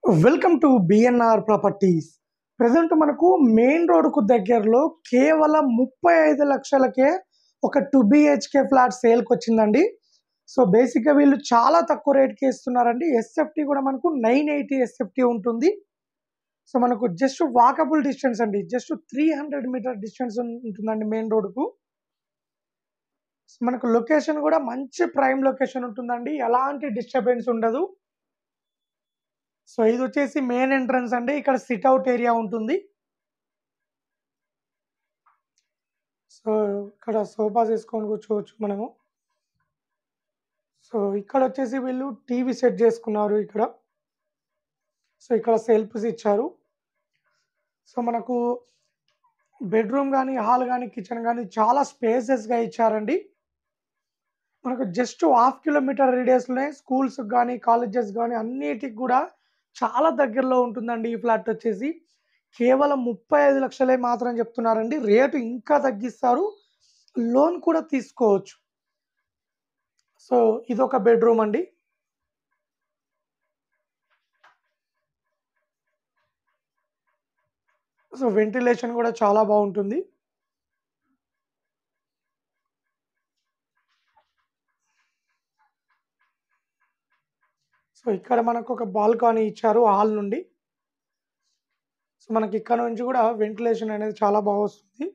Welcome to BNR properties. Present మనకు main రోడ్కు దగ్గరలో కేవలం 35 లక్షలకే ఒక 2 బిహెచ్కే ఫ్లాట్ సేల్కి వచ్చిందండి. సో బేసిక్గా వీళ్ళు చాలా తక్కువ రేట్కి ఇస్తున్నారండి. ఎస్ఎఫ్టీ కూడా మనకు 980 ఎస్ఎఫ్టీ ఉంటుంది. సో మనకు జస్ట్ వాకబుల్ డిస్టెన్స్ అండి, జస్ట్ 300 మీటర్ డిస్టెన్స్ ఉంటుందండి మెయిన్ రోడ్కు. మనకు లొకేషన్ కూడా మంచి ప్రైమ్ లొకేషన్ ఉంటుందండి, ఎలాంటి డిస్టర్బెన్స్ ఉండదు. సో ఇది వచ్చేసి మెయిన్ ఎంట్రన్స్ అండి. ఇక్కడ సిట్అవుట్ ఏరియా ఉంటుంది. సో ఇక్కడ సోఫాస్ వేసుకొని కూర్చోవచ్చు మనము. సో ఇక్కడ వచ్చేసి వీళ్ళు టీవీ సెట్ చేసుకున్నారు ఇక్కడ. సో ఇక్కడ సెల్ఫ్స్ ఇచ్చారు. సో మనకు బెడ్రూమ్ కానీ, హాల్ కానీ, కిచెన్ కానీ చాలా స్పేసెస్గా ఇచ్చారండి. మనకు జస్ట్ 1/2 కిలోమీటర్ రేడియస్లోనే స్కూల్స్ కానీ, కాలేజెస్ కానీ అన్నిటికి కూడా చాలా దగ్గరలో ఉంటుందండి ఈ ఫ్లాట్ వచ్చేసి. కేవలం 35 లక్షలే మాత్రం చెప్తున్నారండి. రేటు ఇంకా తగ్గిస్తారు, లోన్ కూడా తీసుకోవచ్చు. సో ఇదొక బెడ్రూమ్ అండి. సో వెంటిలేషన్ కూడా చాలా బాగుంటుంది. సో ఇక్కడ మనకు ఒక బాల్కనీ ఇచ్చారు హాల్ నుండి. సో మనకి ఇక్కడ నుంచి కూడా వెంటిలేషన్ అనేది చాలా బాగా వస్తుంది.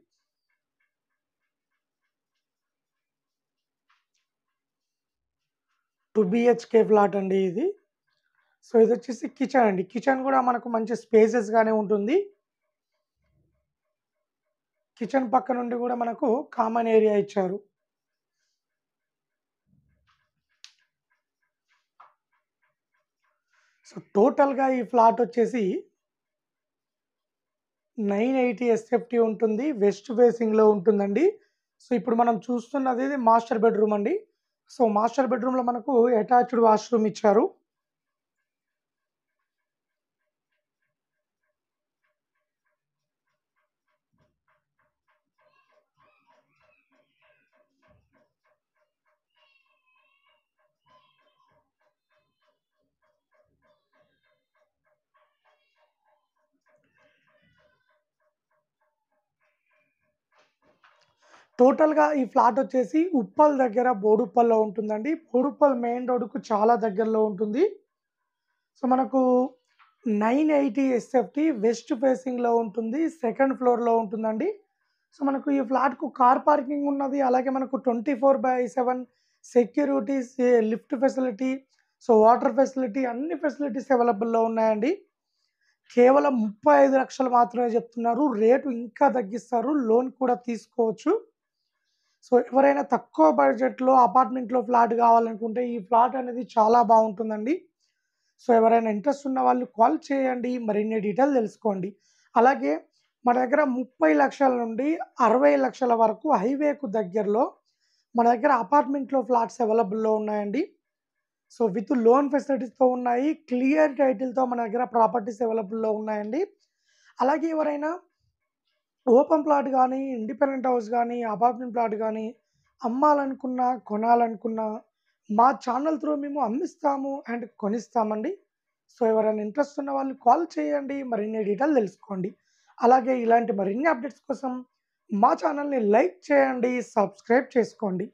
టూ బిహెచ్కే ఫ్లాట్ అండి ఇది. సో ఇది వచ్చేసి కిచెన్ అండి. కిచెన్ కూడా మనకు మంచి స్పేసెస్గానే ఉంటుంది. కిచెన్ పక్క నుండి కూడా మనకు కామన్ ఏరియా ఇచ్చారు. సో టోటల్గా ఈ ఫ్లాట్ వచ్చేసి 980 ఎస్ఎఫ్టీ ఉంటుంది. వెస్ట్ ఫేసింగ్లో ఉంటుందండి. సో ఇప్పుడు మనం చూస్తున్నది ఇది మాస్టర్ బెడ్రూమ్ అండి. సో మాస్టర్ బెడ్రూమ్లో మనకు అటాచ్డ్ వాష్రూమ్ ఇచ్చారు. టోటల్గా ఈ ఫ్లాట్ వచ్చేసి ఉప్పల్ దగ్గర బోడుప్పల్లో ఉంటుందండి. బోడుప్పల్ మెయిన్ రోడ్డుకు చాలా దగ్గరలో ఉంటుంది. సో మనకు 980 ఎస్ఎఫ్టీ వెస్ట్ ఫేసింగ్లో ఉంటుంది, సెకండ్ ఫ్లోర్లో ఉంటుందండి. సో మనకు ఈ ఫ్లాట్కు కార్ పార్కింగ్ ఉన్నది. అలాగే మనకు 24/7 securities, lift facility, so water facility, అన్ని ఫెసిలిటీస్ అవైలబుల్లో ఉన్నాయండి. కేవలం 35 లక్షలు మాత్రమే చెప్తున్నారు. రేటు ఇంకా తగ్గిస్తారు, లోన్ కూడా తీసుకోవచ్చు. సో ఎవరైనా తక్కువ బడ్జెట్లో అపార్ట్మెంట్లో ఫ్లాట్ కావాలనుకుంటే ఈ ఫ్లాట్ అనేది చాలా బాగుంటుందండి. సో ఎవరైనా ఇంట్రెస్ట్ ఉన్న వాళ్ళు కాల్ చేయండి, మరిన్ని డీటెయిల్ తెలుసుకోండి. అలాగే మన దగ్గర 30 లక్షల నుండి 60 లక్షల వరకు హైవేకు దగ్గరలో మన దగ్గర అపార్ట్మెంట్లో ఫ్లాట్స్ అవైలబుల్లో ఉన్నాయండి. సో విత్ లోన్ ఫెసిలిటీస్తో ఉన్నాయి, క్లియర్ టైటిల్తో మన దగ్గర ప్రాపర్టీస్ అవైలబుల్లో ఉన్నాయండి. అలాగే ఎవరైనా ఓపెన్ ప్లాట్ కానీ, ఇండిపెండెంట్ హౌస్ కానీ, అపార్ట్మెంట్ ప్లాట్ కానీ అమ్మాలనుకున్నా, కొనాలనుకున్నా మా ఛానల్ త్రూ మేము అమ్మిస్తాము అండ్ కొనిస్తామండి. సో ఎవరైనా ఇంట్రెస్ట్ ఉన్న వాళ్ళు కాల్ చేయండి, మరిన్ని డీటెయిల్ తెలుసుకోండి. అలాగే ఇలాంటి మరిన్ని అప్డేట్స్ కోసం మా ఛానల్ని లైక్ చేయండి, సబ్స్క్రైబ్ చేసుకోండి.